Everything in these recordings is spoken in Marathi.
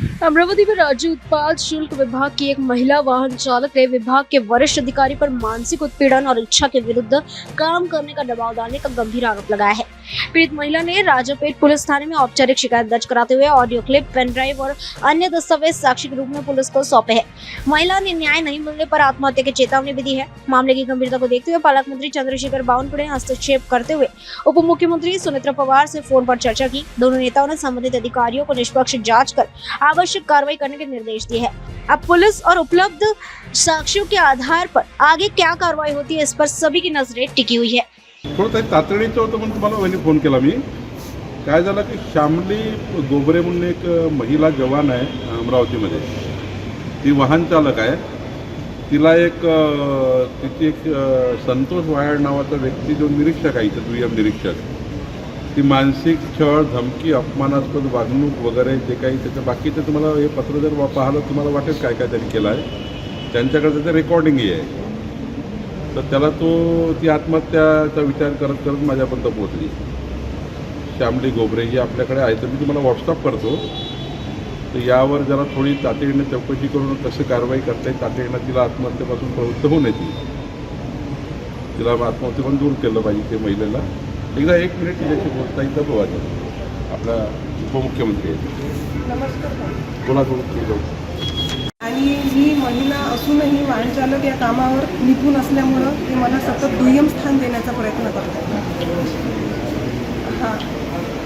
अमरावती में राज्य उत्पाद शुल्क विभाग की एक महिला वाहन चालक ने विभाग के वरिष्ठ अधिकारी पर मानसिक उत्पीड़न और इच्छा के विरुद्ध काम करने का दबाव डालने का गंभीर आरोप लगाया है। पीड़ित महिला ने राजापेट पुलिस थाने में औपचारिक शिकायत दर्ज कराते हुए ऑडियो क्लिप, पेन ड्राइव और अन्य दस्तावेज साक्षी के रूप में पुलिस को सौंपे हैं। महिला ने न्याय नहीं मिलने पर आत्महत्या की चेतावनी भी दी है। मामले की गंभीरता को देखते हुए पालक मंत्री चंद्रशेखर बावनकुळे ने हस्तक्षेप करते हुए उप मुख्यमंत्री सुनेत्रा पवार से फोन पर चर्चा की। दोनों नेताओं ने संबंधित अधिकारियों को निष्पक्ष जांच कर आवश्यक कार्रवाई करने के निर्देश दिए हैं। अब पुलिस और उपलब्ध साक्ष्यों के आधार पर आगे क्या कार्रवाई होती है, इस पर सभी की नजरें टिकी हुई है। थोडं तातडीचं होतं म्हणून तुम्हाला वहिनी फोन केला मी। काय झालं की श्यामली गोबरे म्हणून एक महिला जवान आहे अमरावतीमध्ये, ती वाहन चालक आहे। तिला तिची एक संतोष वायाळ नावाचा व्यक्ती जो निरीक्षक आहे, इथं दुय्यम निरीक्षक, ती मानसिक छळ, धमकी, अपमानास्पद वागणूक वगैरे जे काही त्याचं बाकीचं तुम्हाला हे पत्र जर पाहिलं तुम्हाला वाटेल काय काय त्यांनी केलं आहे। त्यांच्याकडे त्याचं रेकॉर्डिंगही आहे। तर त्याला ती आत्महत्याचा विचार करत करत माझ्यापर्यंत पोहोचली। श्यामली गोबरे ही आपल्याकडे आहे, तर मी तुम्हाला व्हॉट्सअप करतो। तर यावर जरा थोडी तातडीने चौकशी करून कसं कारवाई करता येईल, तातडीनं तिला आत्महत्येपासून प्रवृत्त होऊ नये, तिला आत्महत्येपासून दूर केलं पाहिजे ते महिलेला। एकदा 1 मिनिट तिच्याशी बोलता येईल तर बघा, आपला उपमुख्यमंत्री आहे। नमस्कार। बोला थोडं। आणि मी महिला असूनही वाहन चालक या कामावर निपुण असल्यामुळं ते मला सतत दुय्यम स्थान देण्याचा प्रयत्न करतात। हां,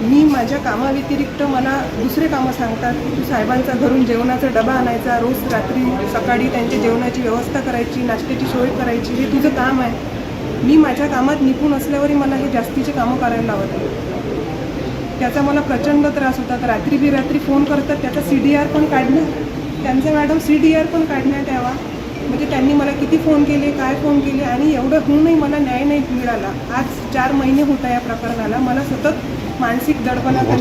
मी माझ्या कामाव्यतिरिक्त मला दुसरे कामं सांगतात की तू साहेबांचा घरून जेवणाचा डबा आणायचा, रोज रात्री सकाळी त्यांच्या जेवणाची व्यवस्था करायची, नाश्त्याची सोय करायची, हे तुझं काम आहे। मी माझ्या कामात निपुण असल्यावरही मला हे जास्तीचे कामं करायला लावतात। त्याचा मला प्रचंड त्रास होतात। रात्री बिरात्री फोन करतात, त्याचा CDR पण काढणं, त्यांचं मॅडम CDR पण काढण्यात यावा। म्हणजे त्यांनी मला किती फोन केले, काय फोन केले, आणि एवढं होऊनही मला न्याय नाही मिळाला। आज 4 महिने होता या प्रकरणाला। मला सतत मानसिक दडपणाखाली